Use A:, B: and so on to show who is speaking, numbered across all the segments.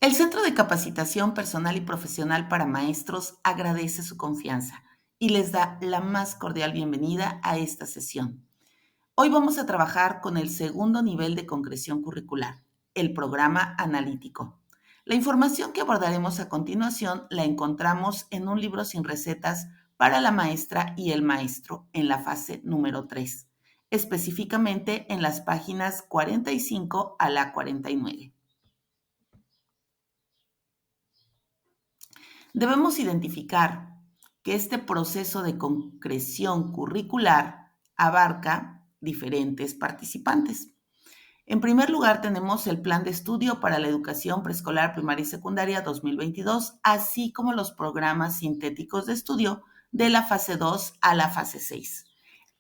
A: El Centro de Capacitación Personal y Profesional para Maestros agradece su confianza y les da la más cordial bienvenida a esta sesión. Hoy vamos a trabajar con el segundo nivel de concreción curricular, el programa analítico. La información que abordaremos a continuación la encontramos en un libro sin recetas para la maestra y el maestro en la fase número 3, específicamente en las páginas 45 a la 49. Debemos identificar que este proceso de concreción curricular abarca diferentes participantes. En primer lugar, tenemos el Plan de Estudio para la Educación Preescolar, Primaria y Secundaria 2022, así como los programas sintéticos de estudio de la fase 2 a la fase 6.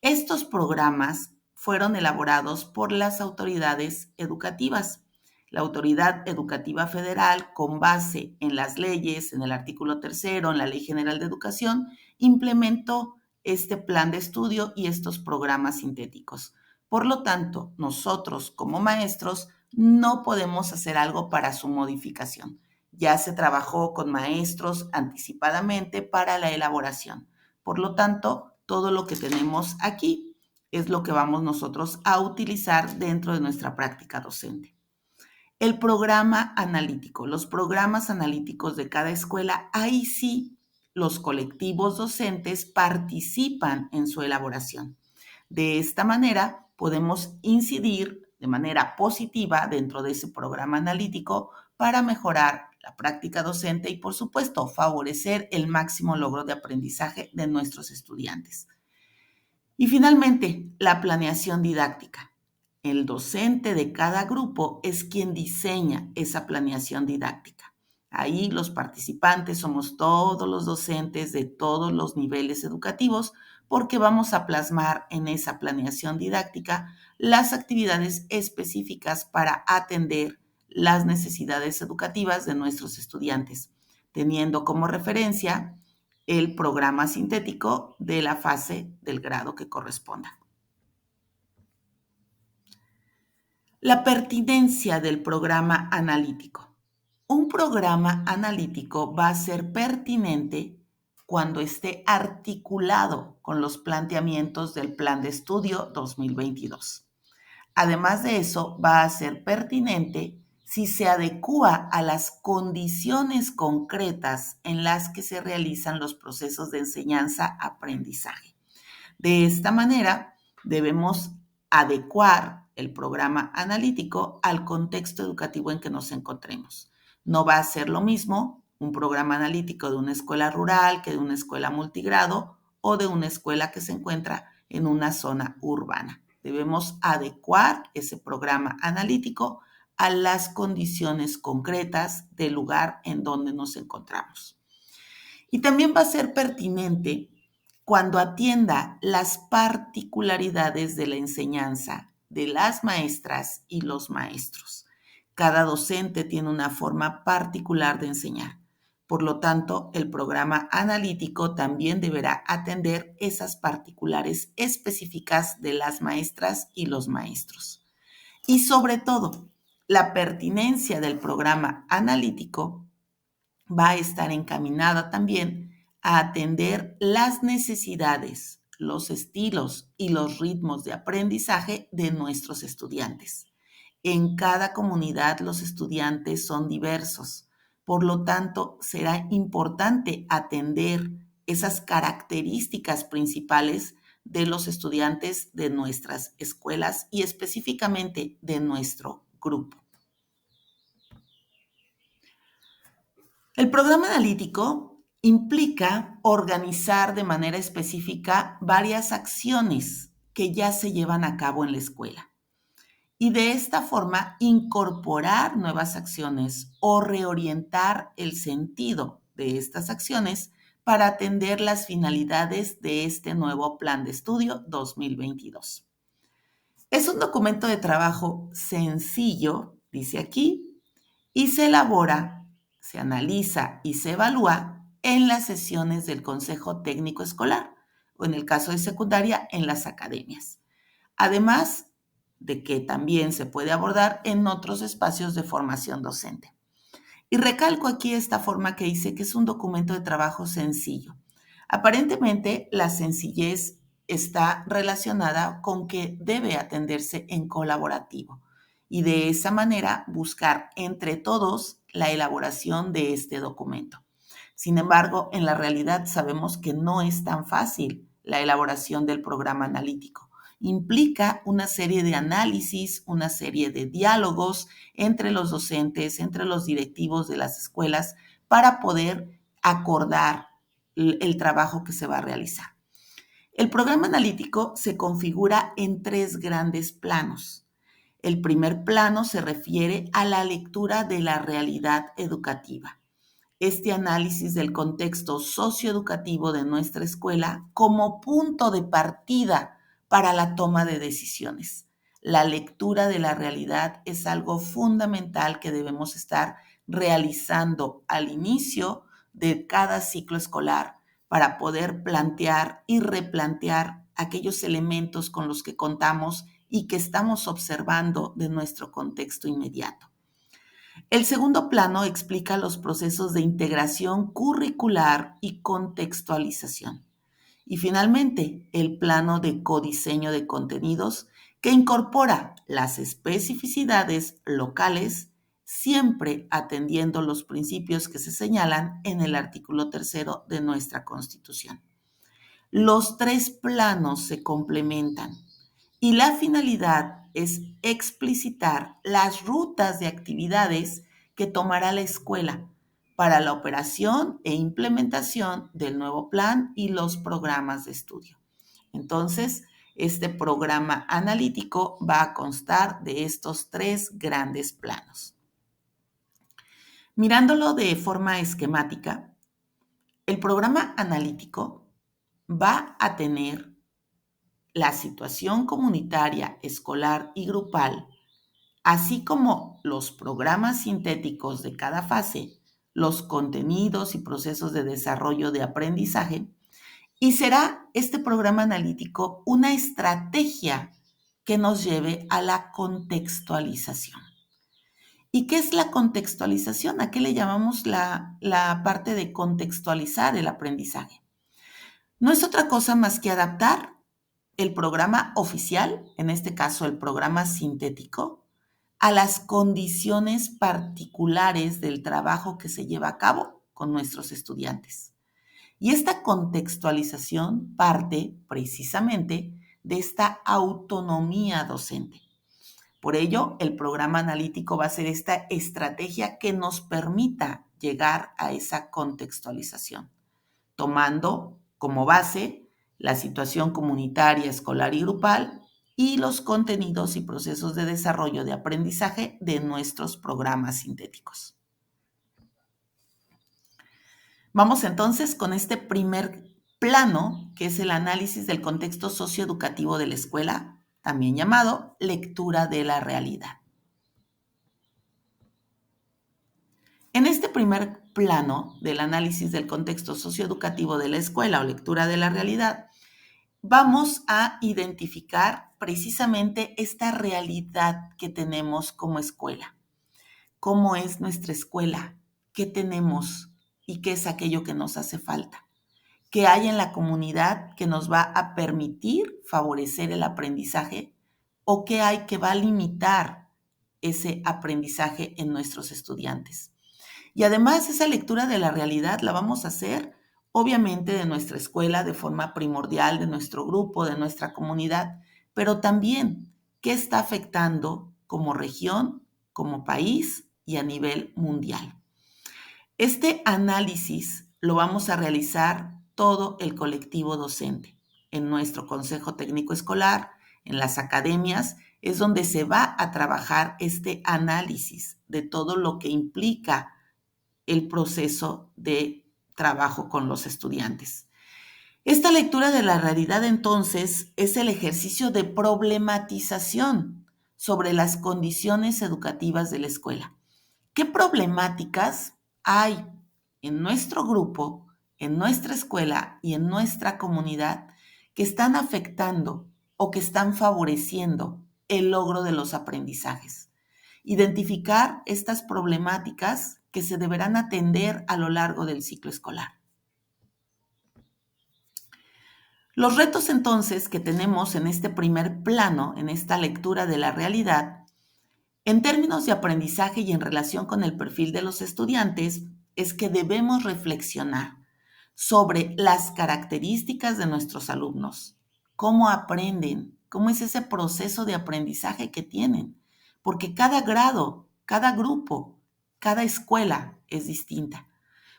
A: Estos programas fueron elaborados por las autoridades educativas. La Autoridad Educativa Federal, con base en las leyes, en el artículo 3º, en la Ley General de Educación, implementó este plan de estudio y estos programas sintéticos. Por lo tanto, nosotros como maestros no podemos hacer algo para su modificación. Ya se trabajó con maestros anticipadamente para la elaboración. Por lo tanto, todo lo que tenemos aquí es lo que vamos nosotros a utilizar dentro de nuestra práctica docente. El programa analítico, los programas analíticos de cada escuela, ahí sí los colectivos docentes participan en su elaboración. De esta manera podemos incidir de manera positiva dentro de ese programa analítico para mejorar la práctica docente y, por supuesto, favorecer el máximo logro de aprendizaje de nuestros estudiantes. Y finalmente, la planeación didáctica. El docente de cada grupo es quien diseña esa planeación didáctica. Ahí los participantes somos todos los docentes de todos los niveles educativos porque vamos a plasmar en esa planeación didáctica las actividades específicas para atender las necesidades educativas de nuestros estudiantes, teniendo como referencia el programa sintético de la fase del grado que corresponda. La pertinencia del programa analítico. Un programa analítico va a ser pertinente cuando esté articulado con los planteamientos del Plan de Estudio 2022. Además de eso, va a ser pertinente si se adecúa a las condiciones concretas en las que se realizan los procesos de enseñanza-aprendizaje. De esta manera, debemos adecuar el programa analítico al contexto educativo en que nos encontremos. No va a ser lo mismo un programa analítico de una escuela rural que de una escuela multigrado o de una escuela que se encuentra en una zona urbana. Debemos adecuar ese programa analítico a las condiciones concretas del lugar en donde nos encontramos. Y también va a ser pertinente cuando atienda las particularidades de la enseñanza de las maestras y los maestros. Cada docente tiene una forma particular de enseñar. Por lo tanto, el programa analítico también deberá atender esas particulares específicas de las maestras y los maestros. Y sobre todo, la pertinencia del programa analítico va a estar encaminada también a atender las necesidades, los estilos y los ritmos de aprendizaje de nuestros estudiantes. En cada comunidad los estudiantes son diversos, por lo tanto será importante atender esas características principales de los estudiantes de nuestras escuelas y específicamente de nuestro grupo. El programa analítico implica organizar de manera específica varias acciones que ya se llevan a cabo en la escuela y de esta forma incorporar nuevas acciones o reorientar el sentido de estas acciones para atender las finalidades de este nuevo Plan de Estudio 2022. Es un documento de trabajo sencillo, dice aquí, y se elabora, se analiza y se evalúa en las sesiones del Consejo Técnico Escolar o en el caso de secundaria en las academias. Además de que también se puede abordar en otros espacios de formación docente. Y recalco aquí esta forma que dice que es un documento de trabajo sencillo. Aparentemente, la sencillez está relacionada con que debe atenderse en colaborativo y de esa manera buscar entre todos la elaboración de este documento. Sin embargo, en la realidad sabemos que no es tan fácil la elaboración del programa analítico. Implica una serie de análisis, una serie de diálogos entre los docentes, entre los directivos de las escuelas, para poder acordar el trabajo que se va a realizar. El programa analítico se configura en tres grandes planos. El primer plano se refiere a la lectura de la realidad educativa. Este análisis del contexto socioeducativo de nuestra escuela como punto de partida para la toma de decisiones. La lectura de la realidad es algo fundamental que debemos estar realizando al inicio de cada ciclo escolar para poder plantear y replantear aquellos elementos con los que contamos y que estamos observando de nuestro contexto inmediato. El segundo plano explica los procesos de integración curricular y contextualización. Y finalmente, el plano de codiseño de contenidos que incorpora las especificidades locales, siempre atendiendo los principios que se señalan en el artículo 3 de nuestra Constitución. Los tres planos se complementan y la finalidad es explicitar las rutas de actividades que tomará la escuela para la operación e implementación del nuevo plan y los programas de estudio. Entonces, este programa analítico va a constar de estos tres grandes planos. Mirándolo de forma esquemática, el programa analítico va a tener la situación comunitaria, escolar y grupal, así como los programas sintéticos de cada fase, los contenidos y procesos de desarrollo de aprendizaje, y será este programa analítico una estrategia que nos lleve a la contextualización. ¿Y qué es la contextualización? ¿A qué le llamamos la parte de contextualizar el aprendizaje? No es otra cosa más que adaptar el programa oficial, en este caso el programa sintético, a las condiciones particulares del trabajo que se lleva a cabo con nuestros estudiantes. Y esta contextualización parte precisamente de esta autonomía docente. Por ello, el programa analítico va a ser esta estrategia que nos permita llegar a esa contextualización, tomando como base la situación comunitaria, escolar y grupal y los contenidos y procesos de desarrollo de aprendizaje de nuestros programas sintéticos. Vamos entonces con este primer plano, que es el análisis del contexto socioeducativo de la escuela, también llamado lectura de la realidad. En este primer plano del análisis del contexto socioeducativo de la escuela o lectura de la realidad, vamos a identificar precisamente esta realidad que tenemos como escuela. ¿Cómo es nuestra escuela? ¿Qué tenemos? ¿Y qué es aquello que nos hace falta? ¿Qué hay en la comunidad que nos va a permitir favorecer el aprendizaje? ¿O qué hay que va a limitar ese aprendizaje en nuestros estudiantes? Y además esa lectura de la realidad la vamos a hacer obviamente de nuestra escuela de forma primordial, de nuestro grupo, de nuestra comunidad, pero también qué está afectando como región, como país y a nivel mundial. Este análisis lo vamos a realizar todo el colectivo docente. En nuestro consejo técnico escolar, en las academias, es donde se va a trabajar este análisis de todo lo que implica el proceso de trabajo con los estudiantes. Esta lectura de la realidad entonces es el ejercicio de problematización sobre las condiciones educativas de la escuela. ¿Qué problemáticas hay en nuestro grupo, en nuestra escuela y en nuestra comunidad que están afectando o que están favoreciendo el logro de los aprendizajes? Identificar estas problemáticas que se deberán atender a lo largo del ciclo escolar. Los retos entonces que tenemos en este primer plano, en esta lectura de la realidad, en términos de aprendizaje y en relación con el perfil de los estudiantes, es que debemos reflexionar sobre las características de nuestros alumnos, cómo aprenden, cómo es ese proceso de aprendizaje que tienen, porque cada grado, cada grupo, cada escuela es distinta.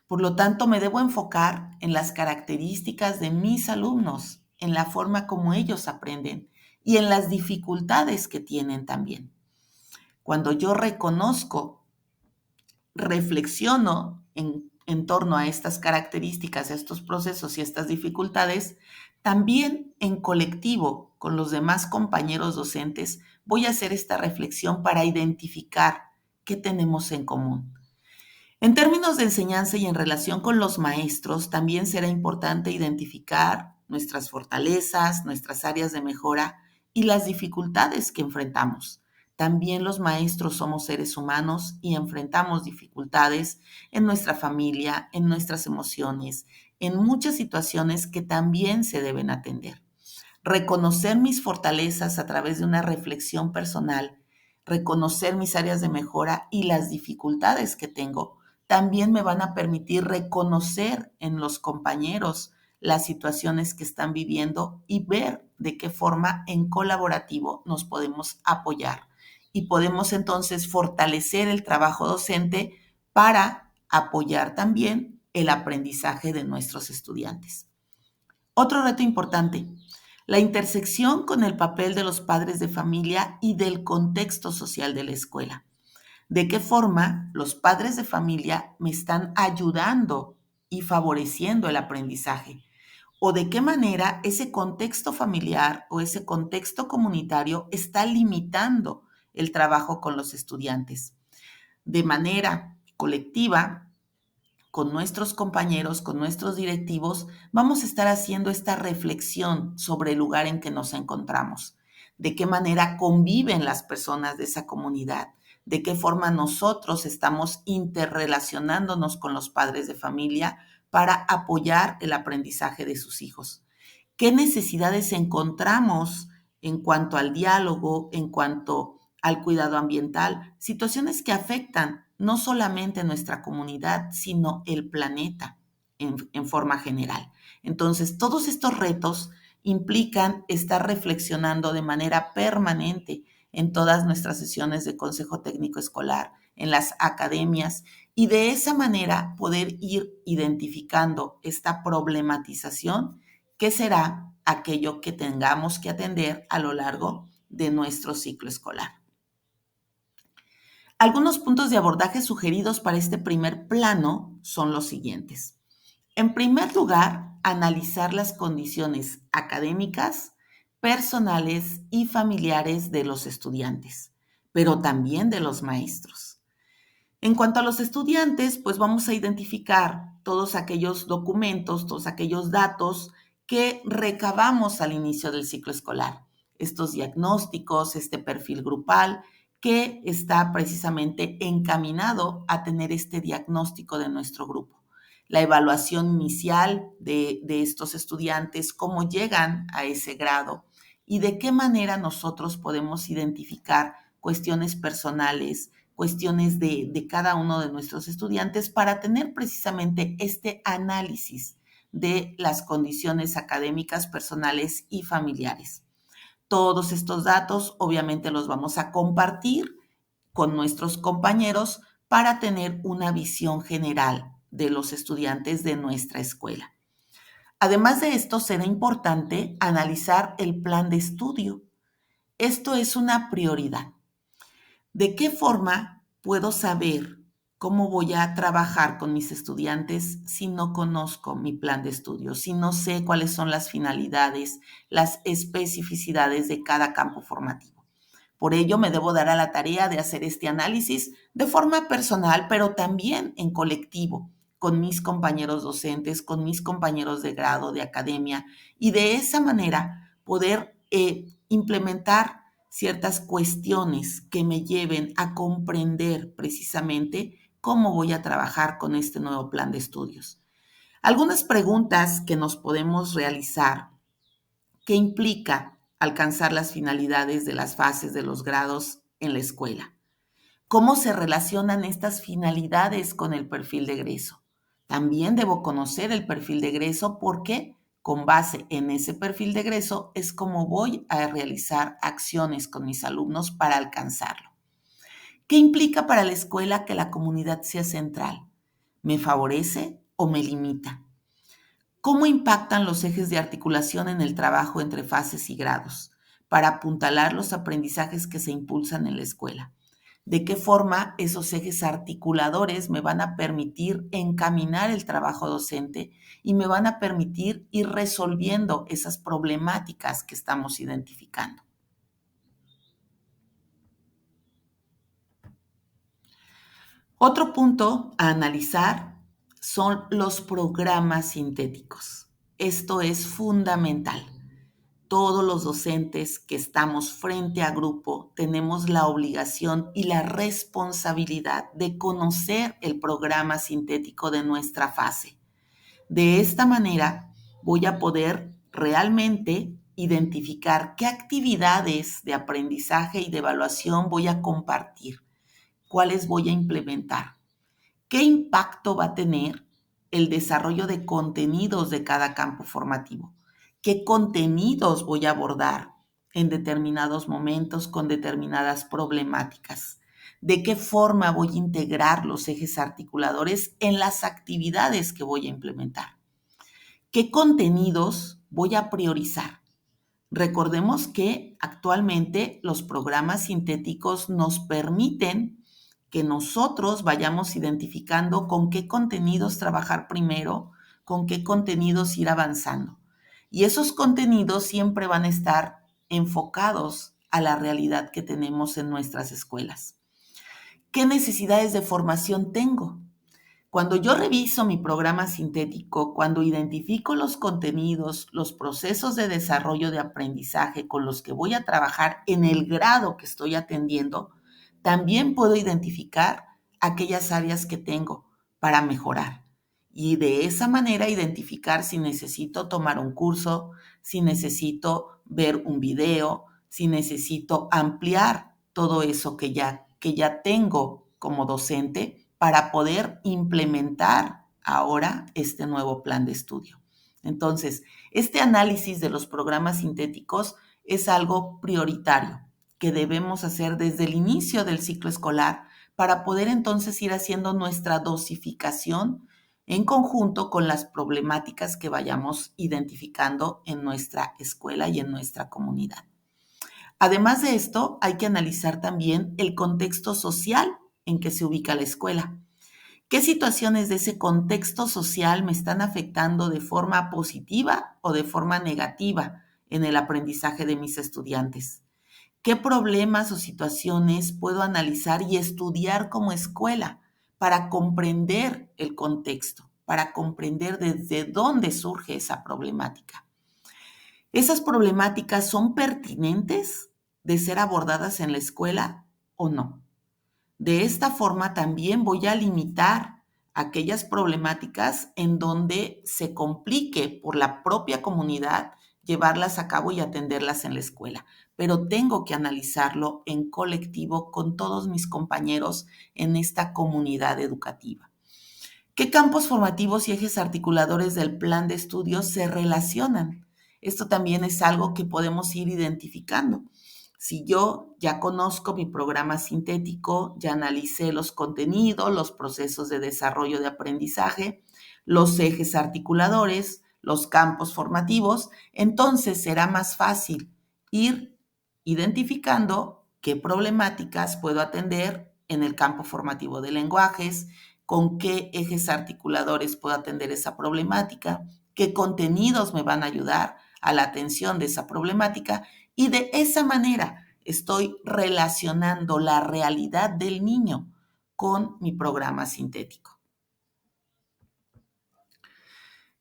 A: Por lo tanto, me debo enfocar en las características de mis alumnos, en la forma como ellos aprenden y en las dificultades que tienen también. Cuando yo reconozco, reflexiono en torno a estas características, a estos procesos y estas dificultades, también en colectivo con los demás compañeros docentes voy a hacer esta reflexión para identificar qué tenemos en común. En términos de enseñanza y en relación con los maestros, también será importante identificar nuestras fortalezas, nuestras áreas de mejora y las dificultades que enfrentamos. También los maestros somos seres humanos y enfrentamos dificultades en nuestra familia, en nuestras emociones, en muchas situaciones que también se deben atender. Reconocer mis fortalezas a través de una reflexión personal, reconocer mis áreas de mejora y las dificultades que tengo, también me van a permitir reconocer en los compañeros las situaciones que están viviendo y ver de qué forma en colaborativo nos podemos apoyar. Y podemos entonces fortalecer el trabajo docente para apoyar también el aprendizaje de nuestros estudiantes. Otro reto importante, la intersección con el papel de los padres de familia y del contexto social de la escuela. ¿De qué forma los padres de familia me están ayudando y favoreciendo el aprendizaje? ¿O de qué manera ese contexto familiar o ese contexto comunitario está limitando el trabajo con los estudiantes? De manera colectiva, con nuestros compañeros, con nuestros directivos, vamos a estar haciendo esta reflexión sobre el lugar en que nos encontramos, de qué manera conviven las personas de esa comunidad, de qué forma nosotros estamos interrelacionándonos con los padres de familia para apoyar el aprendizaje de sus hijos. ¿Qué necesidades encontramos en cuanto al diálogo, en cuanto al cuidado ambiental? Situaciones que afectan no solamente nuestra comunidad, sino el planeta en forma general. Entonces, todos estos retos implican estar reflexionando de manera permanente en todas nuestras sesiones de consejo técnico escolar, en las academias, y de esa manera poder ir identificando esta problematización que será aquello que tengamos que atender a lo largo de nuestro ciclo escolar. Algunos puntos de abordaje sugeridos para este primer plano son los siguientes. En primer lugar, analizar las condiciones académicas, personales y familiares de los estudiantes, pero también de los maestros. En cuanto a los estudiantes, pues vamos a identificar todos aquellos documentos, todos aquellos datos que recabamos al inicio del ciclo escolar. Estos diagnósticos, este perfil grupal que está precisamente encaminado a tener este diagnóstico de nuestro grupo. La evaluación inicial de estos estudiantes, cómo llegan a ese grado y de qué manera nosotros podemos identificar cuestiones personales, cuestiones de cada uno de nuestros estudiantes para tener precisamente este análisis de las condiciones académicas, personales y familiares. Todos estos datos obviamente los vamos a compartir con nuestros compañeros para tener una visión general de los estudiantes de nuestra escuela. Además de esto, será importante analizar el plan de estudio. Esto es una prioridad. ¿De qué forma puedo saber cómo voy a trabajar con mis estudiantes si no conozco mi plan de estudio, si no sé cuáles son las finalidades, las especificidades de cada campo formativo? Por ello, me debo dar a la tarea de hacer este análisis de forma personal, pero también en colectivo, con mis compañeros docentes, con mis compañeros de grado, de academia, y de esa manera poder implementar ciertas cuestiones que me lleven a comprender precisamente cómo voy a trabajar con este nuevo plan de estudios. Algunas preguntas que nos podemos realizar. ¿Qué implica alcanzar las finalidades de las fases de los grados en la escuela? ¿Cómo se relacionan estas finalidades con el perfil de egreso? También debo conocer el perfil de egreso porque con base en ese perfil de egreso es como voy a realizar acciones con mis alumnos para alcanzarlo. ¿Qué implica para la escuela que la comunidad sea central? ¿Me favorece o me limita? ¿Cómo impactan los ejes de articulación en el trabajo entre fases y grados para apuntalar los aprendizajes que se impulsan en la escuela? ¿De qué forma esos ejes articuladores me van a permitir encaminar el trabajo docente y me van a permitir ir resolviendo esas problemáticas que estamos identificando? Otro punto a analizar son los programas sintéticos. Esto es fundamental. Todos los docentes que estamos frente a grupo tenemos la obligación y la responsabilidad de conocer el programa sintético de nuestra fase. De esta manera voy a poder realmente identificar qué actividades de aprendizaje y de evaluación voy a compartir, cuáles voy a implementar, qué impacto va a tener el desarrollo de contenidos de cada campo formativo, qué contenidos voy a abordar en determinados momentos con determinadas problemáticas, de qué forma voy a integrar los ejes articuladores en las actividades que voy a implementar, qué contenidos voy a priorizar. Recordemos que actualmente los programas sintéticos nos permiten que nosotros vayamos identificando con qué contenidos trabajar primero, con qué contenidos ir avanzando. Y esos contenidos siempre van a estar enfocados a la realidad que tenemos en nuestras escuelas. ¿Qué necesidades de formación tengo? Cuando yo reviso mi programa sintético, cuando identifico los contenidos, los procesos de desarrollo de aprendizaje con los que voy a trabajar en el grado que estoy atendiendo, también puedo identificar aquellas áreas que tengo para mejorar. Y de esa manera identificar si necesito tomar un curso, si necesito ver un video, si necesito ampliar todo eso que ya tengo como docente para poder implementar ahora este nuevo plan de estudio. Entonces, este análisis de los programas sintéticos es algo prioritario que debemos hacer desde el inicio del ciclo escolar para poder entonces ir haciendo nuestra dosificación en conjunto con las problemáticas que vayamos identificando en nuestra escuela y en nuestra comunidad. Además de esto, hay que analizar también el contexto social en que se ubica la escuela. ¿Qué situaciones de ese contexto social me están afectando de forma positiva o de forma negativa en el aprendizaje de mis estudiantes? ¿Qué problemas o situaciones puedo analizar y estudiar como escuela para comprender el contexto, para comprender desde dónde surge esa problemática? ¿Esas problemáticas son pertinentes de ser abordadas en la escuela o no? De esta forma también voy a limitar aquellas problemáticas en donde se complique por la propia comunidad llevarlas a cabo y atenderlas en la escuela. Pero tengo que analizarlo en colectivo con todos mis compañeros en esta comunidad educativa. ¿Qué campos formativos y ejes articuladores del plan de estudios se relacionan? Esto también es algo que podemos ir identificando. Si yo ya conozco mi programa sintético, ya analicé los contenidos, los procesos de desarrollo de aprendizaje, los ejes articuladores, los campos formativos, entonces será más fácil ir identificando qué problemáticas puedo atender en el campo formativo de lenguajes, con qué ejes articuladores puedo atender esa problemática, qué contenidos me van a ayudar a la atención de esa problemática y de esa manera estoy relacionando la realidad del niño con mi programa sintético.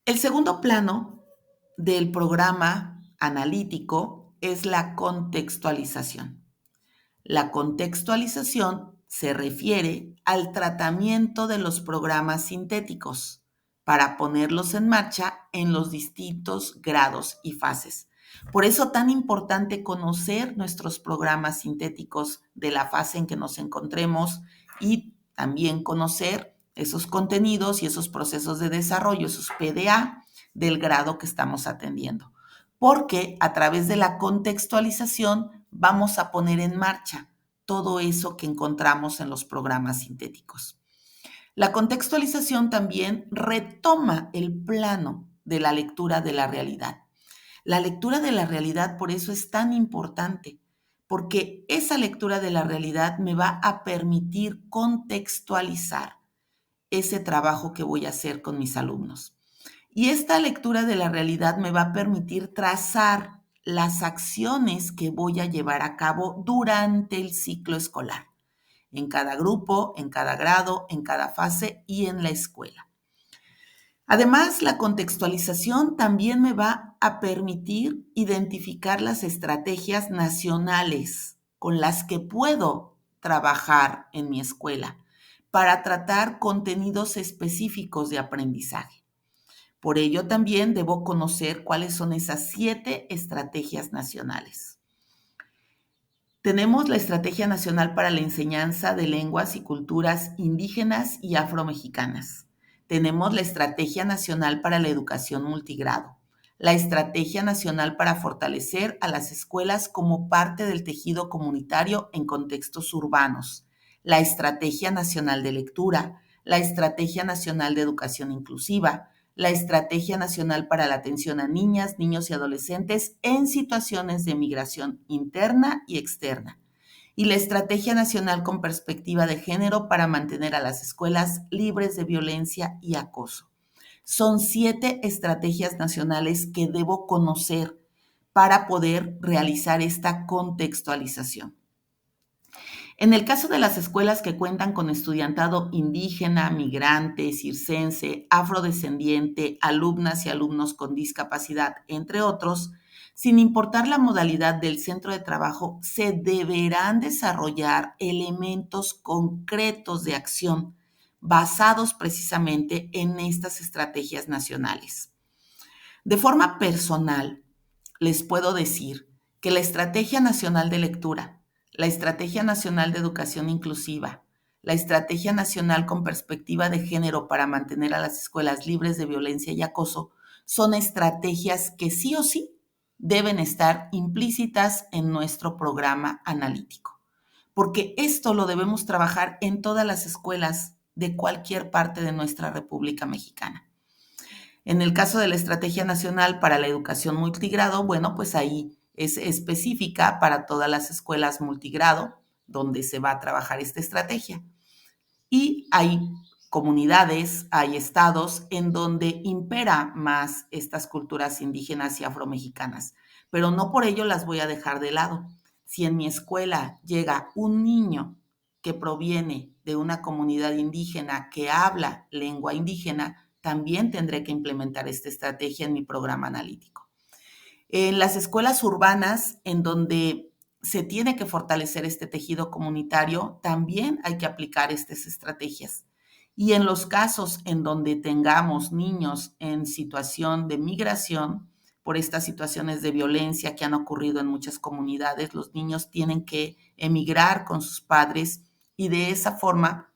A: El segundo plano del programa analítico es la contextualización. La contextualización se refiere al tratamiento de los programas sintéticos para ponerlos en marcha en los distintos grados y fases. Por eso tan importante conocer nuestros programas sintéticos de la fase en que nos encontremos y también conocer esos contenidos y esos procesos de desarrollo, esos PDA del grado que estamos atendiendo. Porque a través de la contextualización vamos a poner en marcha todo eso que encontramos en los programas sintéticos. La contextualización también retoma el plano de la lectura de la realidad. La lectura de la realidad por eso es tan importante, porque esa lectura de la realidad me va a permitir contextualizar ese trabajo que voy a hacer con mis alumnos. Y esta lectura de la realidad me va a permitir trazar las acciones que voy a llevar a cabo durante el ciclo escolar, en cada grupo, en cada grado, en cada fase y en la escuela. Además, la contextualización también me va a permitir identificar las estrategias nacionales con las que puedo trabajar en mi escuela para tratar contenidos específicos de aprendizaje. Por ello, también debo conocer cuáles son esas 7 estrategias nacionales. Tenemos la Estrategia Nacional para la Enseñanza de Lenguas y Culturas Indígenas y Afromexicanas. Tenemos la Estrategia Nacional para la Educación Multigrado, la Estrategia Nacional para fortalecer a las escuelas como parte del tejido comunitario en contextos urbanos, la Estrategia Nacional de Lectura, la Estrategia Nacional de Educación Inclusiva, la Estrategia Nacional para la Atención a Niñas, Niños y Adolescentes en situaciones de migración interna y externa, y la Estrategia Nacional con Perspectiva de Género para mantener a las escuelas libres de violencia y acoso. Son 7 estrategias nacionales que debo conocer para poder realizar esta contextualización. En el caso de las escuelas que cuentan con estudiantado indígena, migrante, circense, afrodescendiente, alumnas y alumnos con discapacidad, entre otros, sin importar la modalidad del centro de trabajo, se deberán desarrollar elementos concretos de acción basados precisamente en estas estrategias nacionales. De forma personal, les puedo decir que la Estrategia Nacional de Lectura, la Estrategia Nacional de Educación Inclusiva, la Estrategia Nacional con Perspectiva de Género para mantener a las escuelas libres de violencia y acoso son estrategias que sí o sí deben estar implícitas en nuestro programa analítico, porque esto lo debemos trabajar en todas las escuelas de cualquier parte de nuestra República Mexicana. En el caso de la Estrategia Nacional para la Educación Multigrado, bueno, pues ahí es específica para todas las escuelas multigrado donde se va a trabajar esta estrategia. Y hay comunidades, hay estados en donde impera más estas culturas indígenas y afromexicanas, pero no por ello las voy a dejar de lado. Si en mi escuela llega un niño que proviene de una comunidad indígena que habla lengua indígena, también tendré que implementar esta estrategia en mi programa analítico. En las escuelas urbanas, en donde se tiene que fortalecer este tejido comunitario, también hay que aplicar estas estrategias. Y en los casos en donde tengamos niños en situación de migración, por estas situaciones de violencia que han ocurrido en muchas comunidades, los niños tienen que emigrar con sus padres y de esa forma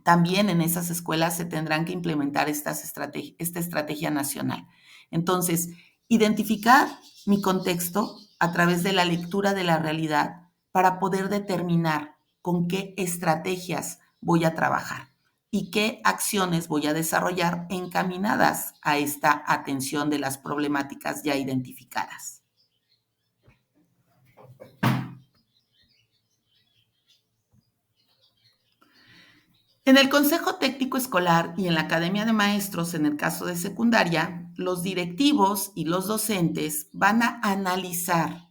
A: también en esas escuelas se tendrán que implementar esta estrategia nacional. Entonces, identificar mi contexto a través de la lectura de la realidad para poder determinar con qué estrategias voy a trabajar y qué acciones voy a desarrollar encaminadas a esta atención de las problemáticas ya identificadas. En el Consejo Técnico Escolar y en la Academia de Maestros, en el caso de secundaria, los directivos y los docentes van a analizar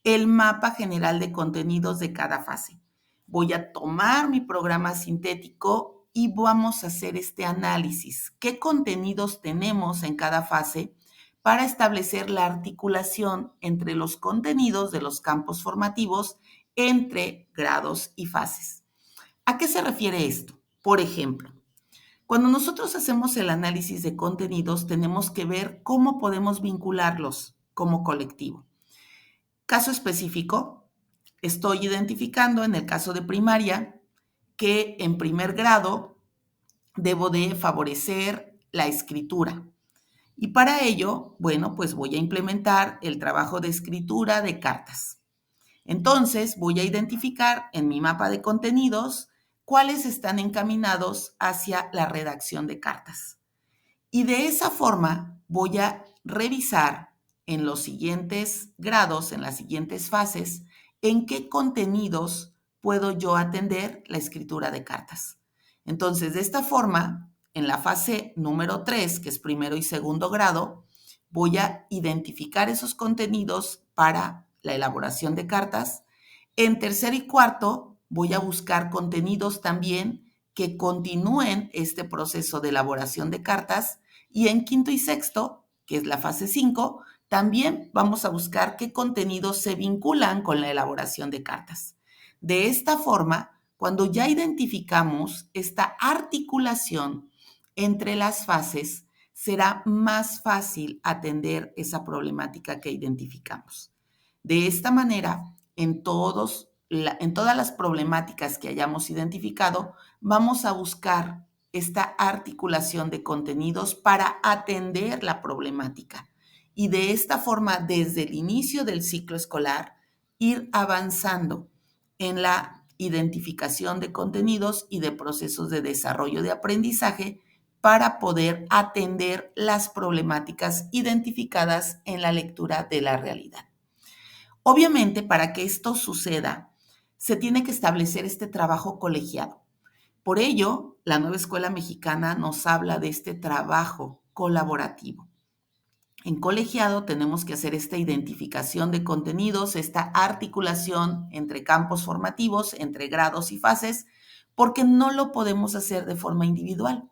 A: el mapa general de contenidos de cada fase. Voy a tomar mi programa sintético y vamos a hacer este análisis. ¿Qué contenidos tenemos en cada fase para establecer la articulación entre los contenidos de los campos formativos entre grados y fases? ¿A qué se refiere esto? Por ejemplo, cuando nosotros hacemos el análisis de contenidos, tenemos que ver cómo podemos vincularlos como colectivo. Caso específico, estoy identificando en el caso de primaria que en primer grado debo de favorecer la escritura. Y para ello, bueno, pues voy a implementar el trabajo de escritura de cartas. Entonces, voy a identificar en mi mapa de contenidos cuáles están encaminados hacia la redacción de cartas. Y de esa forma voy a revisar en los siguientes grados, en las siguientes fases, en qué contenidos puedo yo atender la escritura de cartas. Entonces, de esta forma, en la fase número 3, que es primero y segundo grado, voy a identificar esos contenidos para la elaboración de cartas. En tercer y cuarto, voy a buscar contenidos también que continúen este proceso de elaboración de cartas. Y en quinto y sexto, que es la fase 5, también vamos a buscar qué contenidos se vinculan con la elaboración de cartas. De esta forma, cuando ya identificamos esta articulación entre las fases, será más fácil atender esa problemática que identificamos. De esta manera, en todas las problemáticas que hayamos identificado, vamos a buscar esta articulación de contenidos para atender la problemática. Y de esta forma, desde el inicio del ciclo escolar, ir avanzando en la identificación de contenidos y de procesos de desarrollo de aprendizaje para poder atender las problemáticas identificadas en la lectura de la realidad. Obviamente, para que esto suceda, se tiene que establecer este trabajo colegiado. Por ello, la nueva escuela mexicana nos habla de este trabajo colaborativo. En colegiado tenemos que hacer esta identificación de contenidos, esta articulación entre campos formativos, entre grados y fases, porque no lo podemos hacer de forma individual.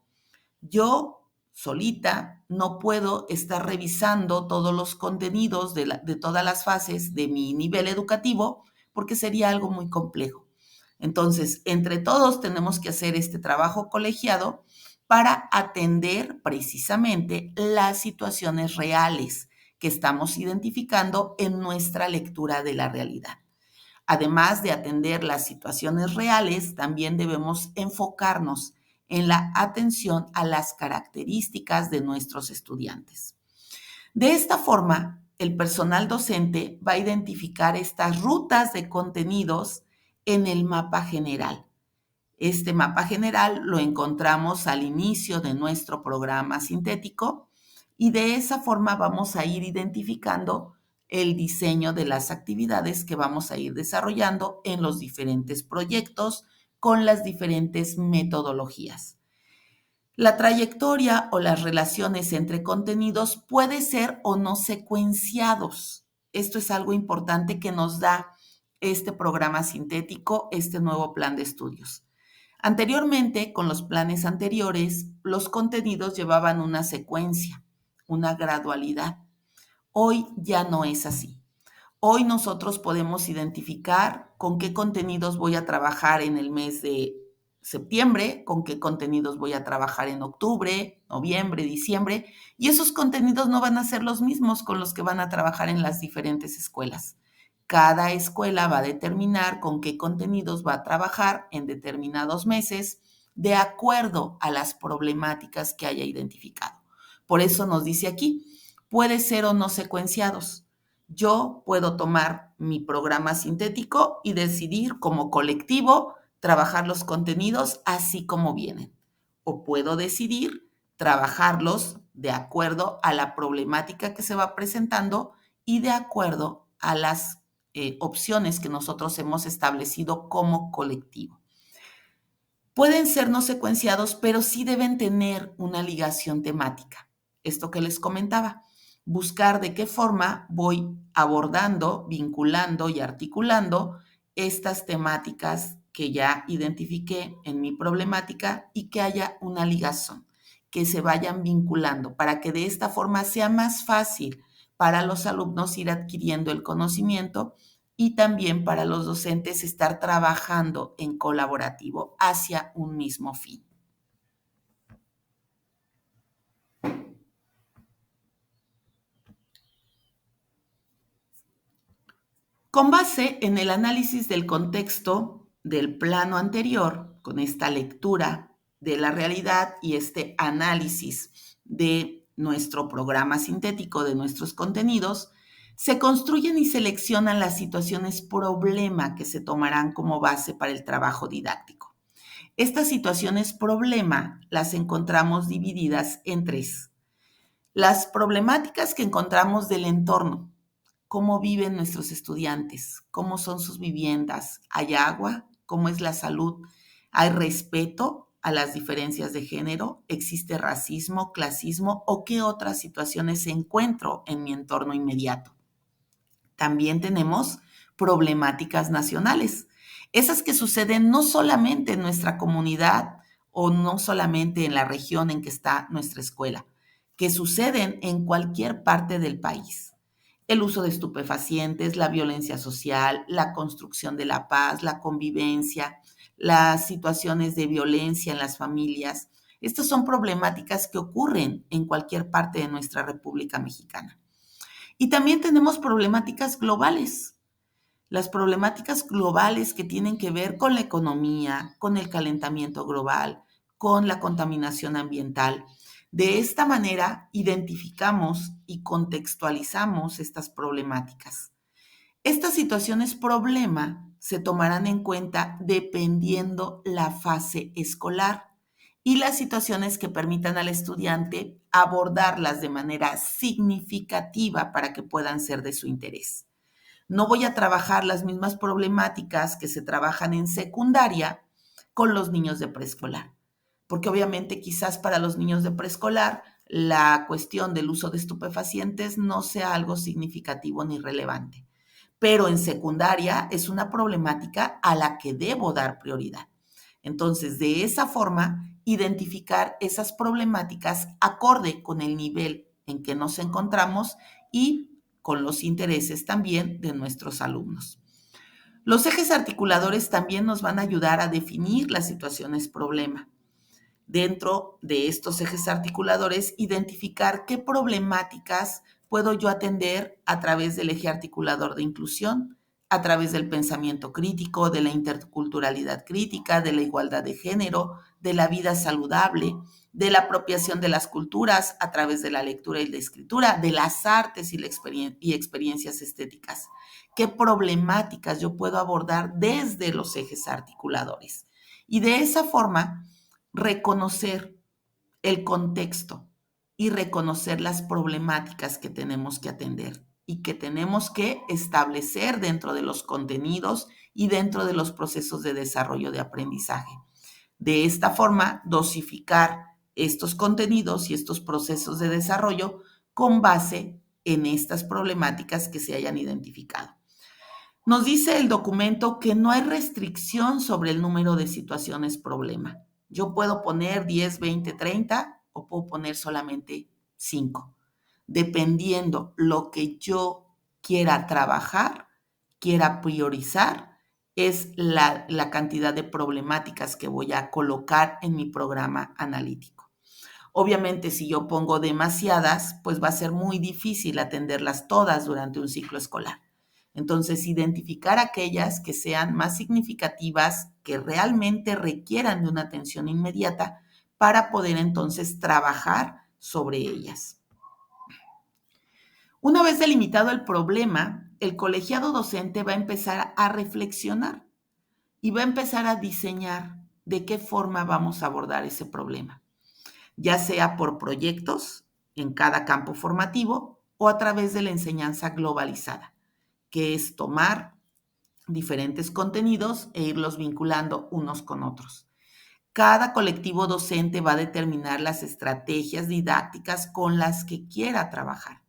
A: Yo solita no puedo estar revisando todos los contenidos de todas las fases de mi nivel educativo porque sería algo muy complejo. Entonces, entre todos tenemos que hacer este trabajo colegiado para atender precisamente las situaciones reales que estamos identificando en nuestra lectura de la realidad. Además de atender las situaciones reales, también debemos enfocarnos en la atención a las características de nuestros estudiantes. De esta forma, el personal docente va a identificar estas rutas de contenidos en el mapa general. Este mapa general lo encontramos al inicio de nuestro programa sintético y de esa forma vamos a ir identificando el diseño de las actividades que vamos a ir desarrollando en los diferentes proyectos con las diferentes metodologías. La trayectoria o las relaciones entre contenidos puede ser o no secuenciados. Esto es algo importante que nos da este programa sintético, este nuevo plan de estudios. Anteriormente, con los planes anteriores, los contenidos llevaban una secuencia, una gradualidad. Hoy ya no es así. Hoy nosotros podemos identificar con qué contenidos voy a trabajar en el mes de septiembre, con qué contenidos voy a trabajar en octubre, noviembre, diciembre, y esos contenidos no van a ser los mismos con los que van a trabajar en las diferentes escuelas. Cada escuela va a determinar con qué contenidos va a trabajar en determinados meses de acuerdo a las problemáticas que haya identificado. Por eso nos dice aquí, puede ser o no secuenciados. Yo puedo tomar mi programa sintético y decidir como colectivo trabajar los contenidos así como vienen. O puedo decidir trabajarlos de acuerdo a la problemática que se va presentando y de acuerdo a las opciones que nosotros hemos establecido como colectivo. Pueden ser no secuenciados, pero sí deben tener una ligación temática. Esto que les comentaba, buscar de qué forma voy abordando, vinculando y articulando estas temáticas que ya identifiqué en mi problemática y que haya una ligación, que se vayan vinculando para que de esta forma sea más fácil para los alumnos ir adquiriendo el conocimiento y también para los docentes estar trabajando en colaborativo hacia un mismo fin. Con base en el análisis del contexto del plano anterior, con esta lectura de la realidad y este análisis de nuestro programa sintético, de nuestros contenidos, se construyen y seleccionan las situaciones problema que se tomarán como base para el trabajo didáctico. Estas situaciones problema las encontramos divididas en tres. Las problemáticas que encontramos del entorno, cómo viven nuestros estudiantes, cómo son sus viviendas, hay agua, cómo es la salud, hay respeto a las diferencias de género, existe racismo, clasismo o qué otras situaciones encuentro en mi entorno inmediato. También tenemos problemáticas nacionales, esas que suceden no solamente en nuestra comunidad o no solamente en la región en que está nuestra escuela, que suceden en cualquier parte del país. El uso de estupefacientes, la violencia social, la construcción de la paz, la convivencia, las situaciones de violencia en las familias. Estas son problemáticas que ocurren en cualquier parte de nuestra República Mexicana. Y también tenemos problemáticas globales. Las problemáticas globales que tienen que ver con la economía, con el calentamiento global, con la contaminación ambiental. De esta manera identificamos y contextualizamos estas problemáticas. Estas situaciones problema se tomarán en cuenta dependiendo la fase escolar y las situaciones que permitan al estudiante abordarlas de manera significativa para que puedan ser de su interés. No voy a trabajar las mismas problemáticas que se trabajan en secundaria con los niños de preescolar, porque obviamente quizás para los niños de preescolar la cuestión del uso de estupefacientes no sea algo significativo ni relevante, pero en secundaria es una problemática a la que debo dar prioridad. Entonces, de esa forma, identificar esas problemáticas acorde con el nivel en que nos encontramos y con los intereses también de nuestros alumnos. Los ejes articuladores también nos van a ayudar a definir las situaciones problema. Dentro de estos ejes articuladores, identificar qué problemáticas puedo yo atender a través del eje articulador de inclusión, a través del pensamiento crítico, de la interculturalidad crítica, de la igualdad de género, de la vida saludable, de la apropiación de las culturas a través de la lectura y la escritura, de las artes y experiencias estéticas. ¿Qué problemáticas yo puedo abordar desde los ejes articuladores? Y de esa forma, reconocer el contexto y reconocer las problemáticas que tenemos que atender y que tenemos que establecer dentro de los contenidos y dentro de los procesos de desarrollo de aprendizaje. De esta forma, dosificar estos contenidos y estos procesos de desarrollo con base en estas problemáticas que se hayan identificado. Nos dice el documento que no hay restricción sobre el número de situaciones problema. Yo puedo poner 10, 20, 30 o puedo poner solamente 5, dependiendo lo que yo quiera trabajar, quiera priorizar, es la cantidad de problemáticas que voy a colocar en mi programa analítico. Obviamente, si yo pongo demasiadas, pues va a ser muy difícil atenderlas todas durante un ciclo escolar. Entonces, identificar aquellas que sean más significativas, que realmente requieran de una atención inmediata para poder entonces trabajar sobre ellas. Una vez delimitado el problema, el colegiado docente va a empezar a reflexionar y va a empezar a diseñar de qué forma vamos a abordar ese problema, ya sea por proyectos en cada campo formativo o a través de la enseñanza globalizada, que es tomar diferentes contenidos e irlos vinculando unos con otros. Cada colectivo docente va a determinar las estrategias didácticas con las que quiera trabajar,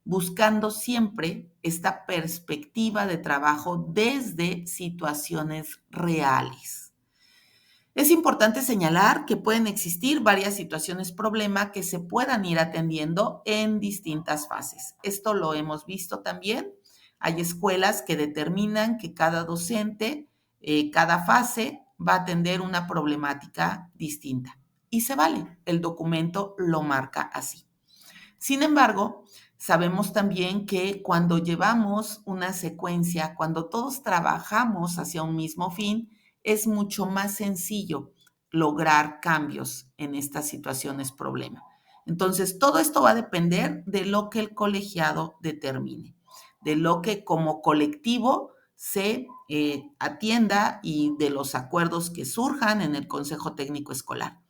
A: buscando siempre esta perspectiva de trabajo desde situaciones reales. Es importante señalar que pueden existir varias situaciones problema que se puedan ir atendiendo en distintas fases. Esto lo hemos visto también Hay escuelas que determinan que cada docente, cada fase va a atender una problemática distinta. Y se vale, el documento lo marca así. Sin embargo, sabemos también que cuando llevamos una secuencia, cuando todos trabajamos hacia un mismo fin, es mucho más sencillo lograr cambios en estas situaciones problema. Entonces, todo esto va a depender de lo que el colegiado determine, de lo que como colectivo se atienda y de los acuerdos que surjan en el Consejo Técnico Escolar.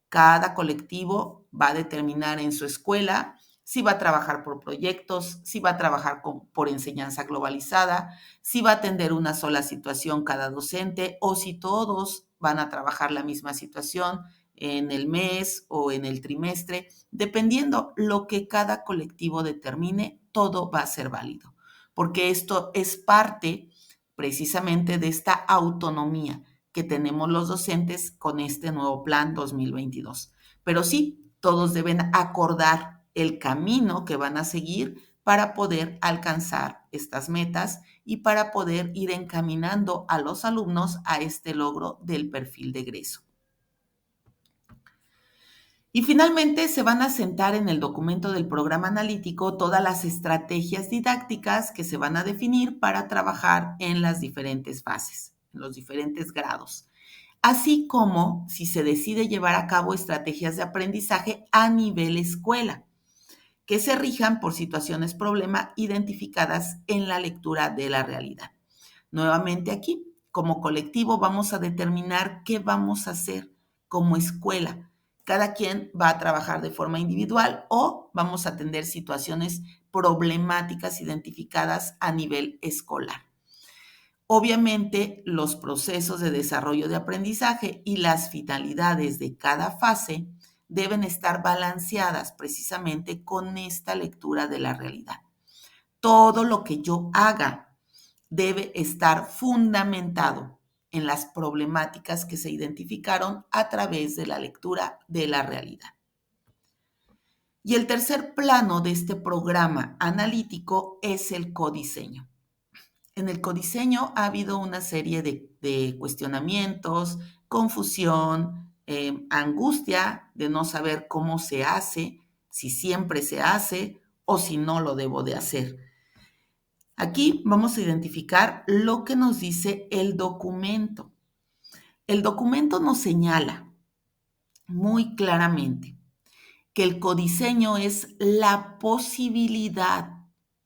A: Cada colectivo va a determinar en su escuela si va a trabajar por proyectos, si va a trabajar por enseñanza globalizada, si va a atender una sola situación cada docente o si todos van a trabajar la misma situación en el mes o en el trimestre. Dependiendo lo que cada colectivo determine, todo va a ser válido, porque esto es parte precisamente de esta autonomía que tenemos los docentes con este nuevo plan 2022. Pero sí, todos deben acordar el camino que van a seguir para poder alcanzar estas metas y para poder ir encaminando a los alumnos a este logro del perfil de egreso. Y finalmente se van a sentar en el documento del programa analítico todas las estrategias didácticas que se van a definir para trabajar en las diferentes fases, en los diferentes grados, así como si se decide llevar a cabo estrategias de aprendizaje a nivel escuela, que se rijan por situaciones problema identificadas en la lectura de la realidad. Nuevamente aquí, como colectivo, vamos a determinar qué vamos a hacer como escuela. Cada quien va a trabajar de forma individual o vamos a atender situaciones problemáticas identificadas a nivel escolar. Obviamente, los procesos de desarrollo de aprendizaje y las finalidades de cada fase deben estar balanceadas precisamente con esta lectura de la realidad. Todo lo que yo haga debe estar fundamentado en las problemáticas que se identificaron a través de la lectura de la realidad. Y el tercer plano de este programa analítico es el codiseño. En el codiseño ha habido una serie de cuestionamientos, confusión, angustia de no saber cómo se hace, si siempre se hace o si no lo debo de hacer. Aquí vamos a identificar lo que nos dice el documento. El documento nos señala muy claramente que el codiseño es la posibilidad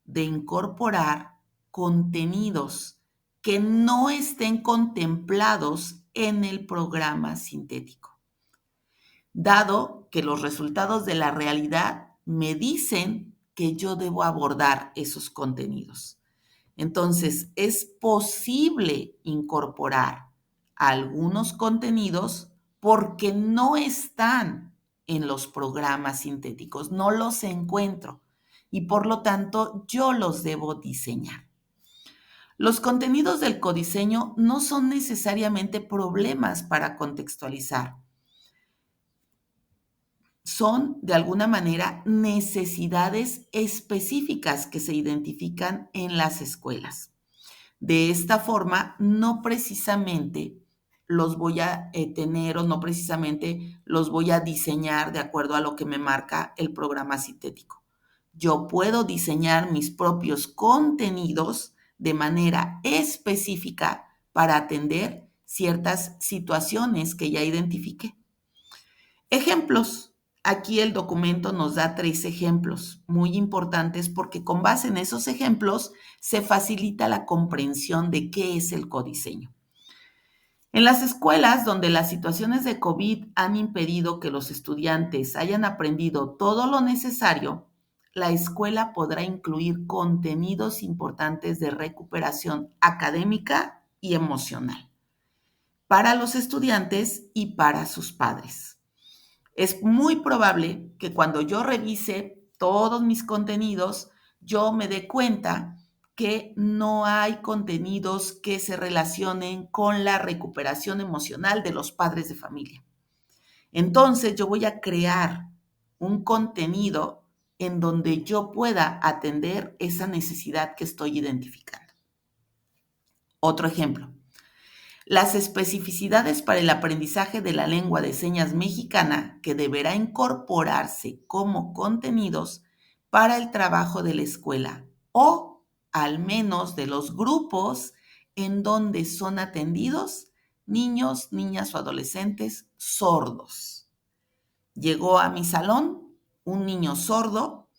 A: de incorporar contenidos que no estén contemplados en el programa sintético, dado que los resultados de la realidad me dicen que yo debo abordar esos contenidos. Entonces, es posible incorporar algunos contenidos porque no están en los programas sintéticos, no los encuentro y por lo tanto yo los debo diseñar. Los contenidos del codiseño no son necesariamente problemas para contextualizar. Son, de alguna manera, necesidades específicas que se identifican en las escuelas. De esta forma, no precisamente los voy a tener o no precisamente los voy a diseñar de acuerdo a lo que me marca el programa sintético. Yo puedo diseñar mis propios contenidos de manera específica para atender ciertas situaciones que ya identifiqué. Ejemplos. Aquí el documento nos da 3 ejemplos muy importantes porque con base en esos ejemplos se facilita la comprensión de qué es el codiseño. En las escuelas donde las situaciones de COVID han impedido que los estudiantes hayan aprendido todo lo necesario, la escuela podrá incluir contenidos importantes de recuperación académica y emocional para los estudiantes y para sus padres. Es muy probable que cuando yo revise todos mis contenidos, yo me dé cuenta que no hay contenidos que se relacionen con la recuperación emocional de los padres de familia. Entonces yo voy a crear un contenido en donde yo pueda atender esa necesidad que estoy identificando. Otro ejemplo. Las especificidades para el aprendizaje de la lengua de señas mexicana que deberá incorporarse como contenidos para el trabajo de la escuela o al menos de los grupos en donde son atendidos niños, niñas o adolescentes sordos. Llegó a mi salón un niño sordo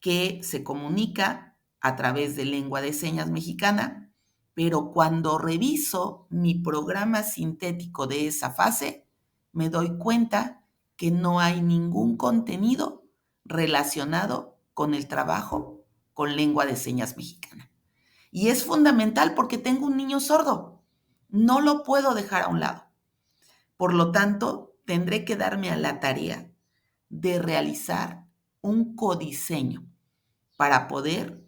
A: que se comunica a través de lengua de señas mexicana, pero cuando reviso mi programa sintético de esa fase, me doy cuenta que no hay ningún contenido relacionado con el trabajo con lengua de señas mexicana. Y es fundamental porque tengo un niño sordo. No lo puedo dejar a un lado. Por lo tanto, tendré que darme a la tarea de realizar un codiseño para poder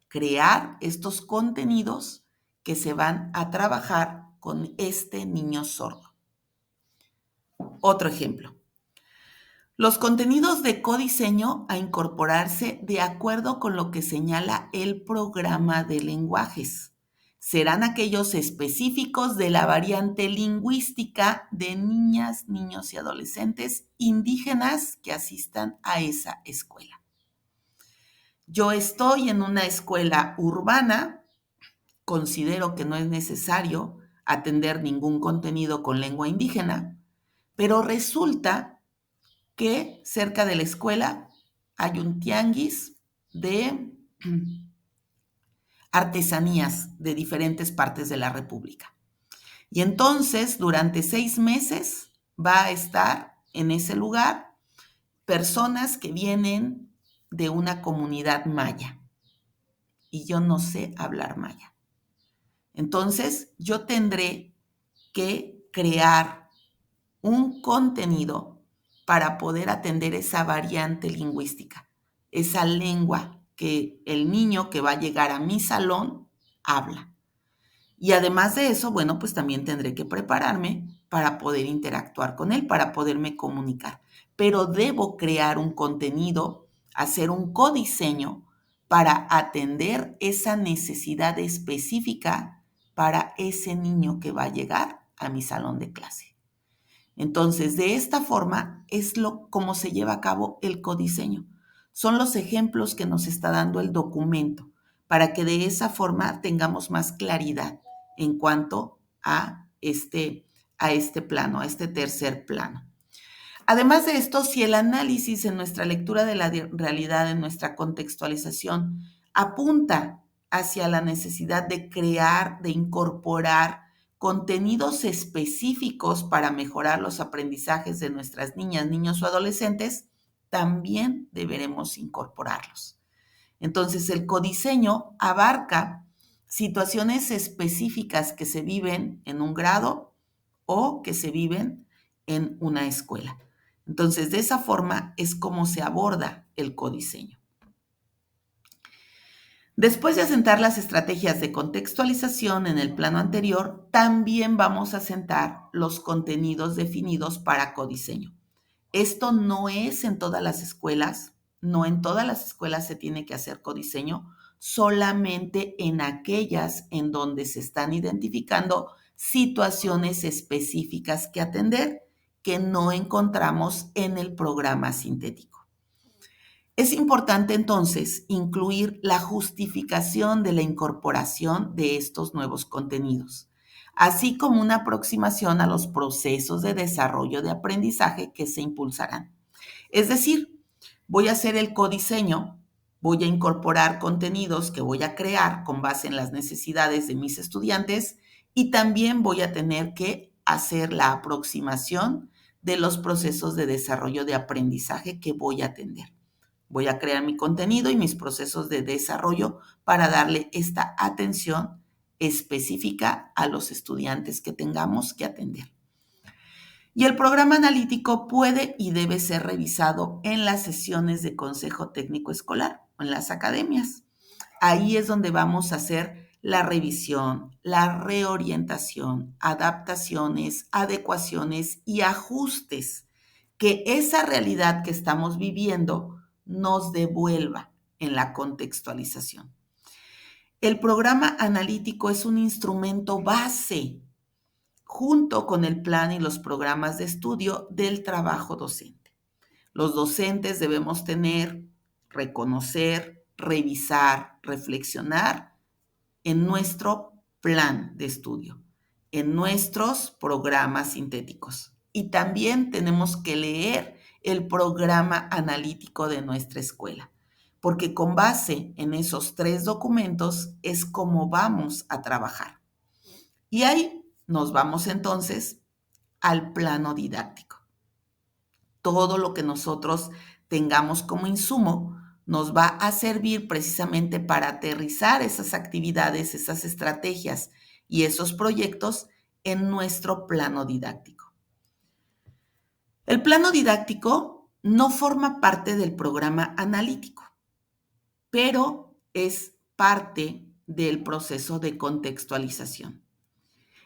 A: crear estos contenidos que se van a trabajar con este niño sordo. Otro ejemplo. Los contenidos de codiseño a incorporarse de acuerdo con lo que señala el programa de lenguajes. Serán aquellos específicos de la variante lingüística de niñas, niños y adolescentes indígenas que asistan a esa escuela. Yo estoy en una escuela urbana, considero que no es necesario atender ningún contenido con lengua indígena, pero resulta que cerca de la escuela hay un tianguis de artesanías de diferentes partes de la República. Y entonces, durante 6 meses, va a estar en ese lugar personas que vienen de una comunidad maya. Y yo no sé hablar maya. Entonces, yo tendré que crear un contenido para poder atender esa variante lingüística, esa lengua que el niño que va a llegar a mi salón habla. Y además de eso, bueno, pues también tendré que prepararme para poder interactuar con él, para poderme comunicar. Pero debo crear un contenido, hacer un codiseño para atender esa necesidad específica para ese niño que va a llegar a mi salón de clase. Entonces, de esta forma es como se lleva a cabo el codiseño. Son los ejemplos que nos está dando el documento para que de esa forma tengamos más claridad en cuanto a este plano, a este tercer plano. Además de esto, si el análisis en nuestra lectura de la realidad, en nuestra contextualización, apunta hacia la necesidad de crear, de incorporar contenidos específicos para mejorar los aprendizajes de nuestras niñas, niños o adolescentes, también deberemos incorporarlos. Entonces, el codiseño abarca situaciones específicas que se viven en un grado o que se viven en una escuela. Entonces, de esa forma es como se aborda el codiseño. Después de asentar las estrategias de contextualización en el plano anterior, también vamos a asentar los contenidos definidos para codiseño. Esto no es en todas las escuelas, no en todas las escuelas se tiene que hacer codiseño, solamente en aquellas en donde se están identificando situaciones específicas que atender que no encontramos en el programa sintético. Es importante entonces incluir la justificación de la incorporación de estos nuevos contenidos, así como una aproximación a los procesos de desarrollo de aprendizaje que se impulsarán. Es decir, voy a hacer el codiseño, voy a incorporar contenidos que voy a crear con base en las necesidades de mis estudiantes y también voy a tener que hacer la aproximación de los procesos de desarrollo de aprendizaje que voy a atender. Voy a crear mi contenido y mis procesos de desarrollo para darle esta atención específica a los estudiantes que tengamos que atender. Y el programa analítico puede y debe ser revisado en las sesiones de consejo técnico escolar o en las academias. Ahí es donde vamos a hacer la revisión, la reorientación, adaptaciones, adecuaciones y ajustes que esa realidad que estamos viviendo nos devuelva en la contextualización. El programa analítico es un instrumento base junto con el plan y los programas de estudio del trabajo docente. Los docentes debemos tener, reconocer, revisar, reflexionar en nuestro plan de estudio, en nuestros programas sintéticos. Y también tenemos que leer el programa analítico de nuestra escuela, porque con base en esos 3 documentos es como vamos a trabajar. Y ahí nos vamos entonces al plano didáctico. Todo lo que nosotros tengamos como insumo nos va a servir precisamente para aterrizar esas actividades, esas estrategias y esos proyectos en nuestro plano didáctico. El plano didáctico no forma parte del programa analítico, pero es parte del proceso de contextualización.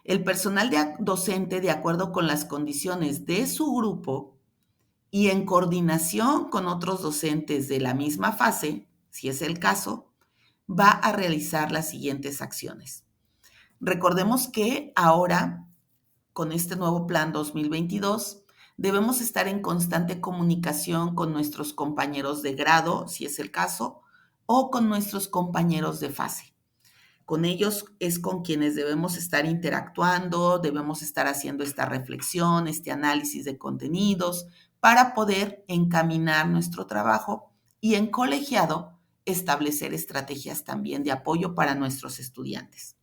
A: El personal docente, de acuerdo con las condiciones de su grupo y en coordinación con otros docentes de la misma fase, si es el caso, va a realizar las siguientes acciones. Recordemos que ahora, con este nuevo plan 2022, debemos estar en constante comunicación con nuestros compañeros de grado, si es el caso, o con nuestros compañeros de fase. Con ellos es con quienes debemos estar interactuando, debemos estar haciendo esta reflexión, este análisis de contenidos, para poder encaminar nuestro trabajo y en colegiado establecer estrategias también de apoyo para nuestros estudiantes.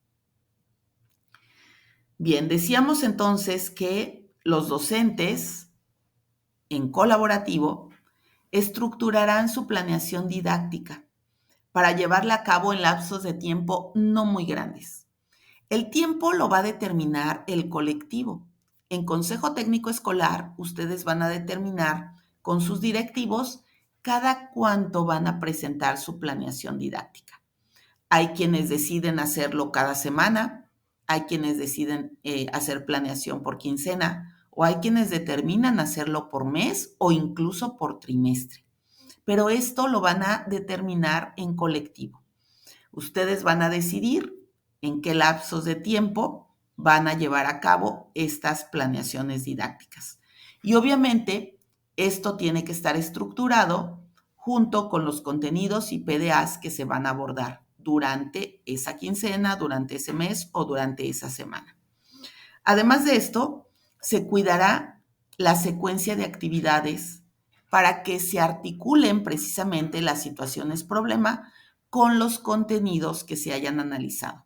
A: Bien, decíamos entonces que los docentes en colaborativo estructurarán su planeación didáctica para llevarla a cabo en lapsos de tiempo no muy grandes. El tiempo lo va a determinar el colectivo. En Consejo Técnico Escolar, ustedes van a determinar con sus directivos cada cuánto van a presentar su planeación didáctica. Hay quienes deciden hacerlo cada semana, hay quienes deciden hacer planeación por quincena, o hay quienes determinan hacerlo por mes o incluso por trimestre. Pero esto lo van a determinar en colectivo. Ustedes van a decidir en qué lapsos de tiempo van a llevar a cabo estas planeaciones didácticas. Y obviamente esto tiene que estar estructurado junto con los contenidos y PDAs que se van a abordar durante esa quincena, durante ese mes o durante esa semana. Además de esto, se cuidará la secuencia de actividades para que se articulen precisamente las situaciones problema con los contenidos que se hayan analizado.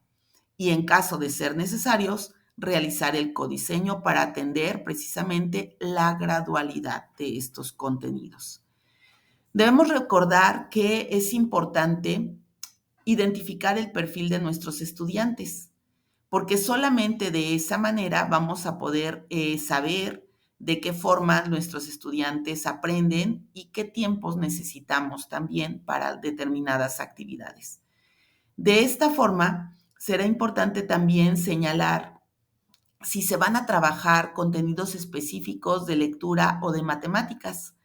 A: Y en caso de ser necesarios, realizar el codiseño para atender precisamente la gradualidad de estos contenidos. Debemos recordar que es importante identificar el perfil de nuestros estudiantes, porque solamente de esa manera vamos a poder saber de qué forma nuestros estudiantes aprenden y qué tiempos necesitamos también para determinadas actividades. De esta forma, será importante también señalar si se van a trabajar contenidos específicos de lectura o de matemáticas.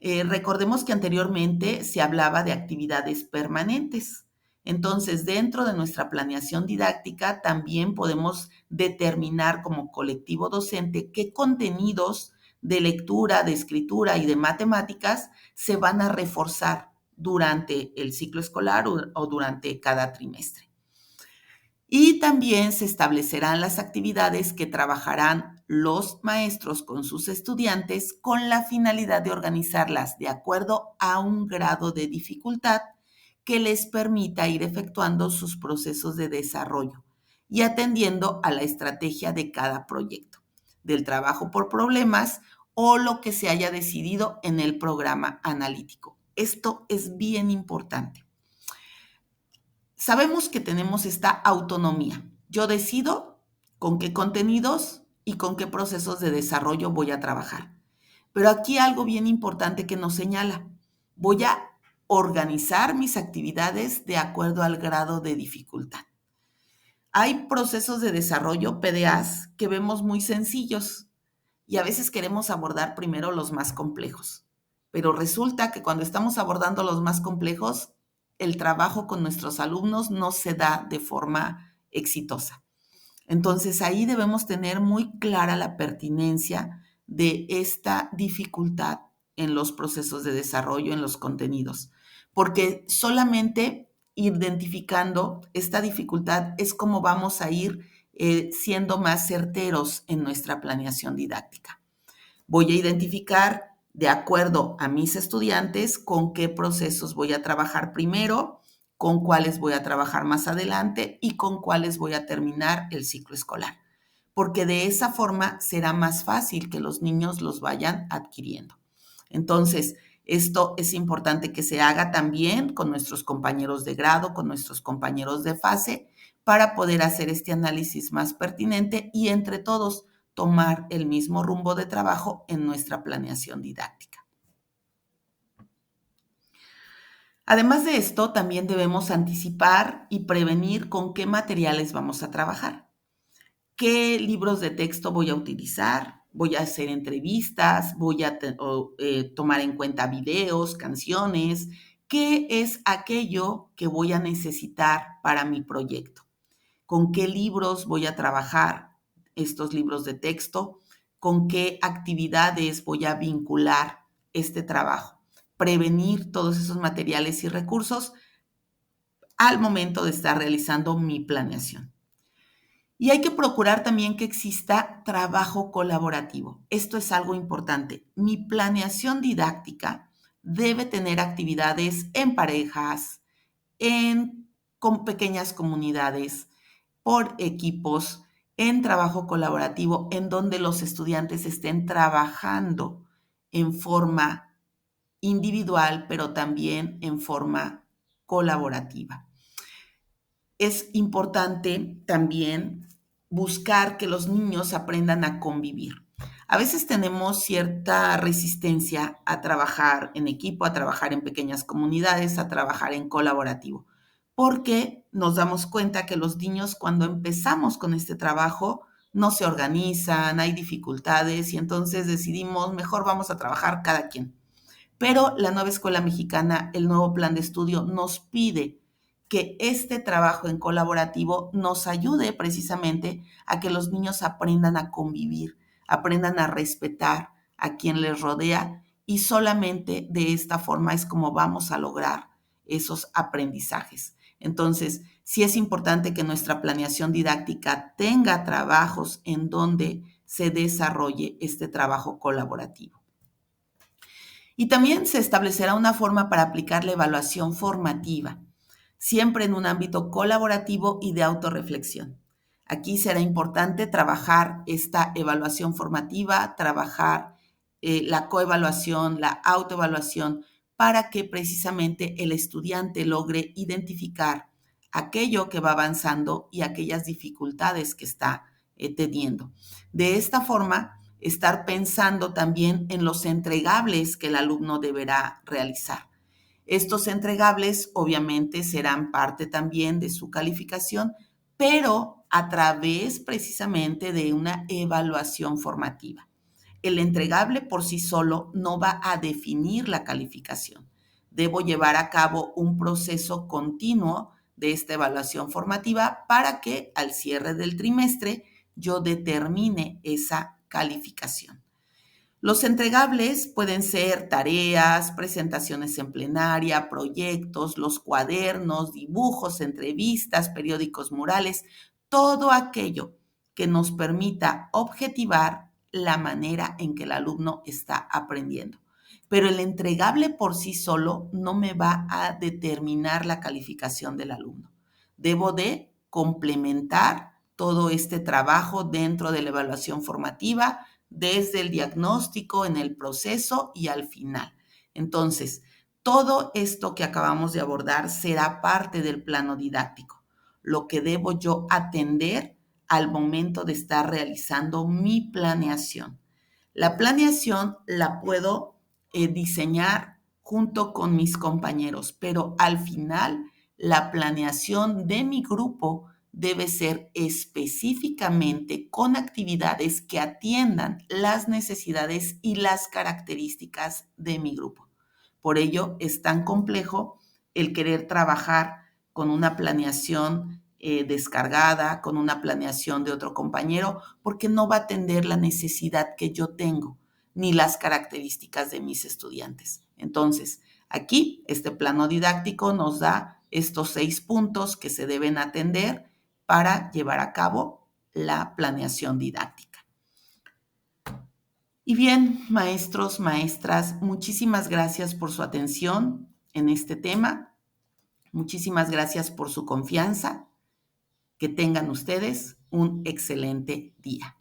A: Recordemos que anteriormente se hablaba de actividades permanentes. Entonces, dentro de nuestra planeación didáctica, también podemos determinar como colectivo docente qué contenidos de lectura, de escritura y de matemáticas se van a reforzar durante el ciclo escolar o durante cada trimestre. Y también se establecerán las actividades que trabajarán los maestros con sus estudiantes con la finalidad de organizarlas de acuerdo a un grado de dificultad que les permita ir efectuando sus procesos de desarrollo y atendiendo a la estrategia de cada proyecto, del trabajo por problemas o lo que se haya decidido en el programa analítico. Esto es bien importante. Sabemos que tenemos esta autonomía. Yo decido con qué contenidos y con qué procesos de desarrollo voy a trabajar. Pero aquí algo bien importante que nos señala. Voy a organizar mis actividades de acuerdo al grado de dificultad. Hay procesos de desarrollo, PDAs, que vemos muy sencillos y a veces queremos abordar primero los más complejos. pero resulta que cuando estamos abordando los más complejos, el trabajo con nuestros alumnos no se da de forma exitosa. Entonces ahí debemos tener muy clara la pertinencia de esta dificultad en los procesos de desarrollo, en los contenidos, porque solamente identificando esta dificultad es como vamos a ir siendo más certeros en nuestra planeación didáctica. Voy a identificar de acuerdo a mis estudiantes con qué procesos voy a trabajar primero, con cuáles voy a trabajar más adelante y con cuáles voy a terminar el ciclo escolar, porque de esa forma será más fácil que los niños los vayan adquiriendo. Entonces, esto es importante que se haga también con nuestros compañeros de grado, con nuestros compañeros de fase, para poder hacer este análisis más pertinente y entre todos tomar el mismo rumbo de trabajo en nuestra planeación didáctica. Además de esto, también debemos anticipar y prevenir con qué materiales vamos a trabajar. ¿Qué libros de texto voy a utilizar? Voy a hacer entrevistas, voy a tomar en cuenta videos, canciones. ¿Qué es aquello que voy a necesitar para mi proyecto? ¿Con qué libros voy a trabajar estos libros de texto? ¿Con qué actividades voy a vincular este trabajo? Prevenir todos esos materiales y recursos al momento de estar realizando mi planeación. Y hay que procurar también que exista trabajo colaborativo. Esto es algo importante. Mi planeación didáctica debe tener actividades en parejas, con pequeñas comunidades, por equipos, en trabajo colaborativo, en donde los estudiantes estén trabajando en forma individual, pero también en forma colaborativa. Es importante también buscar que los niños aprendan a convivir. A veces tenemos cierta resistencia a trabajar en equipo, a trabajar en pequeñas comunidades, a trabajar en colaborativo, porque nos damos cuenta que los niños cuando empezamos con este trabajo no se organizan, hay dificultades y entonces decidimos mejor vamos a trabajar cada quien. Pero la nueva escuela mexicana, el nuevo plan de estudio nos pide que este trabajo en colaborativo nos ayude precisamente a que los niños aprendan a convivir, aprendan a respetar a quien les rodea y solamente de esta forma es como vamos a lograr esos aprendizajes. Entonces, sí es importante que nuestra planeación didáctica tenga trabajos en donde se desarrolle este trabajo colaborativo. Y también se establecerá una forma para aplicar la evaluación formativa, siempre en un ámbito colaborativo y de autorreflexión. Aquí será importante trabajar esta evaluación formativa, trabajar la coevaluación, la autoevaluación, para que precisamente el estudiante logre identificar aquello que va avanzando y aquellas dificultades que está teniendo. De esta forma, estar pensando también en los entregables que el alumno deberá realizar. Estos entregables obviamente serán parte también de su calificación, pero a través precisamente de una evaluación formativa. El entregable por sí solo no va a definir la calificación. Debo llevar a cabo un proceso continuo de esta evaluación formativa para que al cierre del trimestre yo determine esa calificación. Los entregables pueden ser tareas, presentaciones en plenaria, proyectos, los cuadernos, dibujos, entrevistas, periódicos murales, todo aquello que nos permita objetivar la manera en que el alumno está aprendiendo. Pero el entregable por sí solo no me va a determinar la calificación del alumno. Debo de complementar todo este trabajo dentro de la evaluación formativa, desde el diagnóstico, en el proceso y al final. Entonces, todo esto que acabamos de abordar será parte del plano didáctico, lo que debo yo atender al momento de estar realizando mi planeación. La planeación la puedo diseñar junto con mis compañeros, pero al final la planeación de mi grupo debe ser específicamente con actividades que atiendan las necesidades y las características de mi grupo. Por ello es tan complejo el querer trabajar con una planeación descargada, con una planeación de otro compañero, porque no va a atender la necesidad que yo tengo, ni las características de mis estudiantes. Entonces, aquí este plano didáctico nos da estos 6 puntos que se deben atender para llevar a cabo la planeación didáctica. Y bien, maestros, maestras, muchísimas gracias por su atención en este tema. Muchísimas gracias por su confianza. Que tengan ustedes un excelente día.